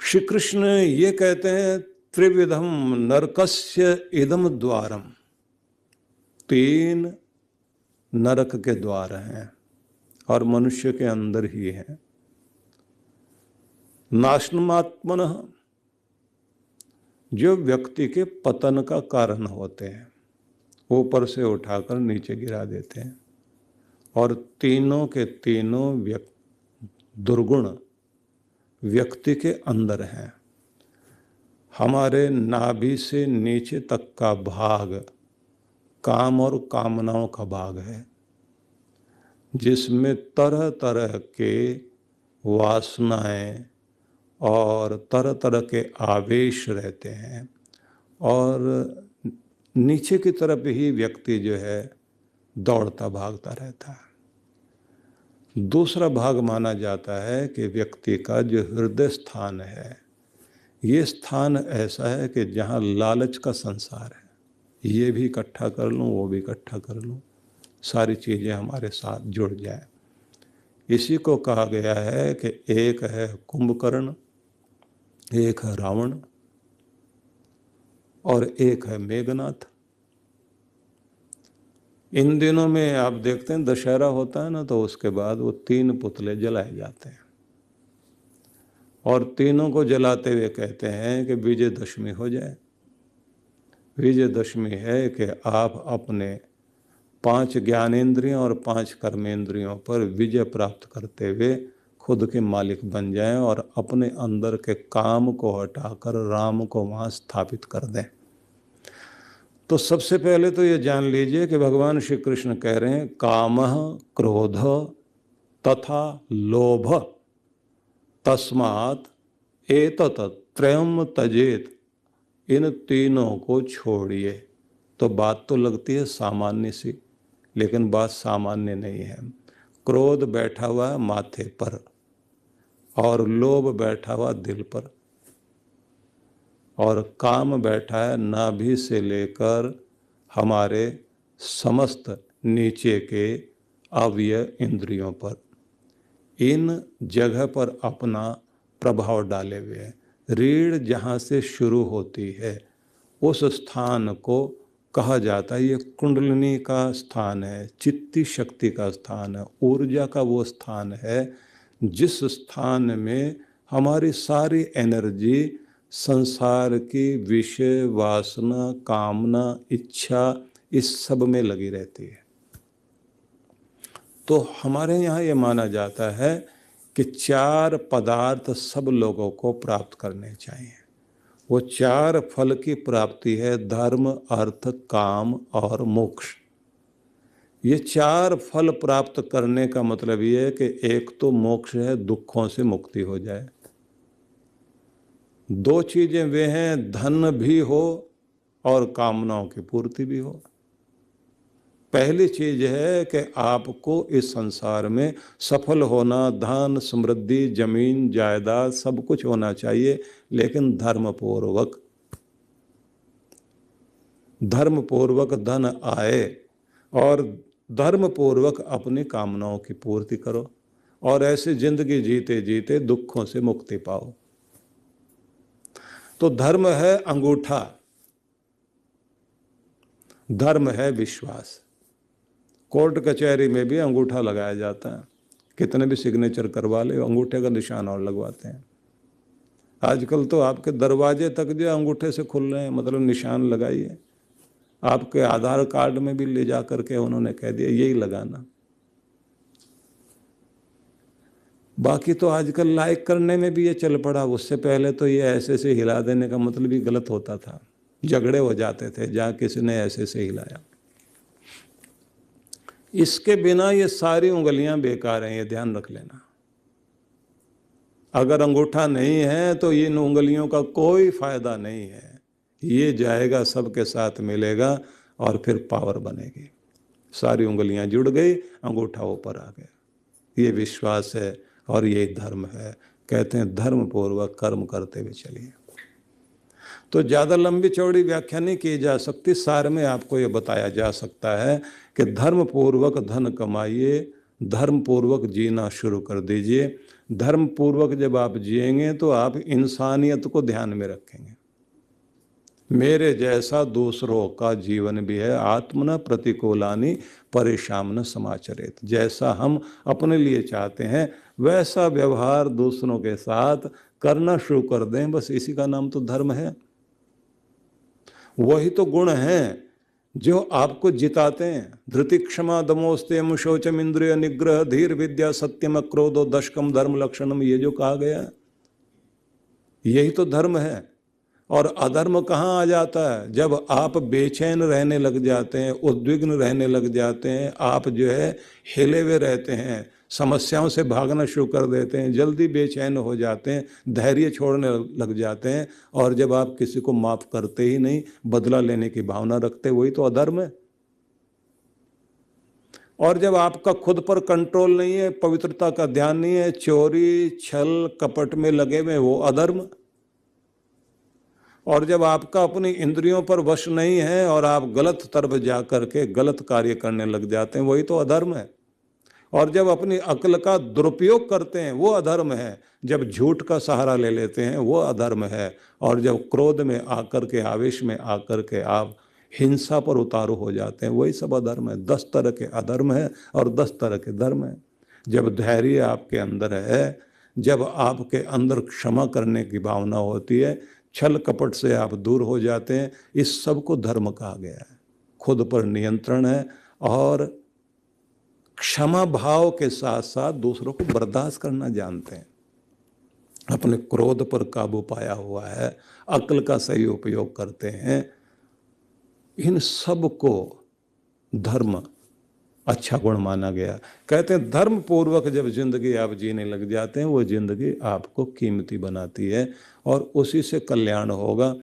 श्री कृष्ण ये कहते हैं त्रिविधम नरकस्य इदम द्वारम, तीन नरक के द्वार हैं और मनुष्य के अंदर ही है। नाशनमात्मनः, जो व्यक्ति के पतन का कारण होते हैं, ऊपर से उठाकर नीचे गिरा देते हैं। और तीनों के तीनों दुर्गुण व्यक्ति के अंदर हैं। हमारे नाभि से नीचे तक का भाग काम और कामनाओं का भाग है, जिसमें तरह तरह के वासनाएं और तरह तरह के आवेश रहते हैं। और नीचे की तरफ ही व्यक्ति जो है दौड़ता भागता रहता है। दूसरा भाग माना जाता है कि व्यक्ति का जो हृदय स्थान है, ये स्थान ऐसा है कि जहाँ लालच का संसार है। ये भी इकट्ठा कर लूँ, वो भी इकट्ठा कर लूँ, सारी चीज़ें हमारे साथ जुड़ जाए। इसी को कहा गया है कि एक है कुंभकर्ण, एक है रावण और एक है मेघनाथ। इन दिनों में आप देखते हैं दशहरा होता है ना, तो उसके बाद वो तीन पुतले जलाए जाते हैं और तीनों को जलाते हुए कहते हैं कि विजयदशमी हो जाए। विजयदशमी है कि आप अपने 5 ज्ञानेंद्रियों और 5 कर्मेंद्रियों पर विजय प्राप्त करते हुए खुद के मालिक बन जाएं और अपने अंदर के काम को हटाकर राम को वहाँ स्थापित कर दें। तो सबसे पहले तो ये जान लीजिए कि भगवान श्री कृष्ण कह रहे हैं कामः क्रोध तथा लोभ तस्मात् एतत् त्रयम् त्यजेत, इन तीनों को छोड़िए। तो बात तो लगती है सामान्य सी, लेकिन बात सामान्य नहीं है। क्रोध बैठा हुआ माथे पर और लोभ बैठा हुआ दिल पर और काम बैठा है नाभि से लेकर हमारे समस्त नीचे के अवयव इंद्रियों पर। इन जगह पर अपना प्रभाव डाले हुए है। रीढ़ जहाँ से शुरू होती है उस स्थान को कहा जाता है ये कुंडलिनी का स्थान है, चित्ती शक्ति का स्थान है, ऊर्जा का वो स्थान है जिस स्थान में हमारी सारी एनर्जी संसार की विषय वासना कामना इच्छा इस सब में लगी रहती है। तो हमारे यहाँ ये माना जाता है कि 4 पदार्थ सब लोगों को प्राप्त करने चाहिए। वो 4 फल की प्राप्ति है धर्म अर्थ काम और मोक्ष। ये 4 फल प्राप्त करने का मतलब ये है कि एक तो मोक्ष है, दुखों से मुक्ति हो जाए। 2 चीजें वे हैं, धन भी हो और कामनाओं की पूर्ति भी हो। पहली चीज है कि आपको इस संसार में सफल होना, धन समृद्धि जमीन जायदाद सब कुछ होना चाहिए, लेकिन धर्मपूर्वक। धर्मपूर्वक धन आए और धर्मपूर्वक अपनी कामनाओं की पूर्ति करो और ऐसे जिंदगी जीते जीते दुखों से मुक्ति पाओ। तो धर्म है अंगूठा, धर्म है विश्वास। कोर्ट कचहरी में भी अंगूठा लगाया जाता है, कितने भी सिग्नेचर करवा ले अंगूठे का निशान और लगवाते हैं। आजकल तो आपके दरवाजे तक जो अंगूठे से खुल रहे हैं, मतलब निशान लगाइए। आपके आधार कार्ड में भी ले जा करके उन्होंने कह दिया यही लगाना। बाकी तो आजकल लाइक करने में भी ये चल पड़ा। उससे पहले तो ये ऐसे से हिला देने का मतलब ही गलत होता था, झगड़े हो जाते थे जहाँ किसी ने ऐसे से हिलाया। इसके बिना ये सारी उंगलियां बेकार हैं, ये ध्यान रख लेना। अगर अंगूठा नहीं है तो इन उंगलियों का कोई फायदा नहीं है। ये जाएगा सबके साथ मिलेगा और फिर पावर बनेगी। सारी उंगलियां जुड़ गई, अंगूठा ऊपर आ गया। ये विश्वास है और ये धर्म है। कहते हैं धर्म पूर्वक कर्म करते हुए चलिए। तो ज़्यादा लंबी चौड़ी व्याख्या नहीं की जा सकती, सार में आपको ये बताया जा सकता है कि धर्म पूर्वक धन कमाइए, धर्म पूर्वक जीना शुरू कर दीजिए। धर्म पूर्वक जब आप जिएंगे तो आप इंसानियत को ध्यान में रखेंगे। मेरे जैसा दूसरों का जीवन भी है, आत्मन प्रतिकूलानि परेशान समाचरेत। जैसा हम अपने लिए चाहते हैं वैसा व्यवहार दूसरों के साथ करना शुरू कर दें, बस इसी का नाम तो धर्म है। वही तो गुण हैं जो आपको जिताते हैं। धृति क्षमा दमोस्तेम शौचम इंद्रिय निग्रह धीर विद्या सत्यम क्रोधो दशकम धर्म लक्षणम, ये जो कहा गया यही तो धर्म है। और अधर्म कहाँ आ जाता है? जब आप बेचैन रहने लग जाते हैं, उद्विग्न रहने लग जाते हैं, आप जो है हिले हुए रहते हैं, समस्याओं से भागना शुरू कर देते हैं, जल्दी बेचैन हो जाते हैं, धैर्य छोड़ने लग जाते हैं, और जब आप किसी को माफ करते ही नहीं, बदला लेने की भावना रखते, वही तो अधर्म है। और जब आपका खुद पर कंट्रोल नहीं है, पवित्रता का ध्यान नहीं है, चोरी छल कपट में लगे हुए, वो अधर्म। और जब आपका अपनी इंद्रियों पर वश नहीं है और आप गलत तरफ जा करके गलत कार्य करने लग जाते हैं, वही तो अधर्म है। और जब अपनी अक्ल का दुरुपयोग करते हैं, वो अधर्म है। जब झूठ का सहारा ले लेते हैं, वो अधर्म है। और जब क्रोध में आकर के, आवेश में आकर के आप हिंसा पर उतारू हो जाते हैं, वही सब अधर्म है। 10 तरह के अधर्म है और 10 तरह के धर्म है। जब धैर्य आपके अंदर है, जब आपके अंदर क्षमा करने की भावना होती है, छल कपट से आप दूर हो जाते हैं, इस सब को धर्म कहा गया है। खुद पर नियंत्रण है और क्षमा भाव के साथ साथ दूसरों को बर्दाश्त करना जानते हैं, अपने क्रोध पर काबू पाया हुआ है, अक्ल का सही उपयोग करते हैं। इन सब को धर्म अच्छा गुण माना गया। कहते हैं धर्म पूर्वक जब जिंदगी आप जीने लग जाते हैं, वो जिंदगी आपको कीमती बनाती है और उसी से कल्याण होगा।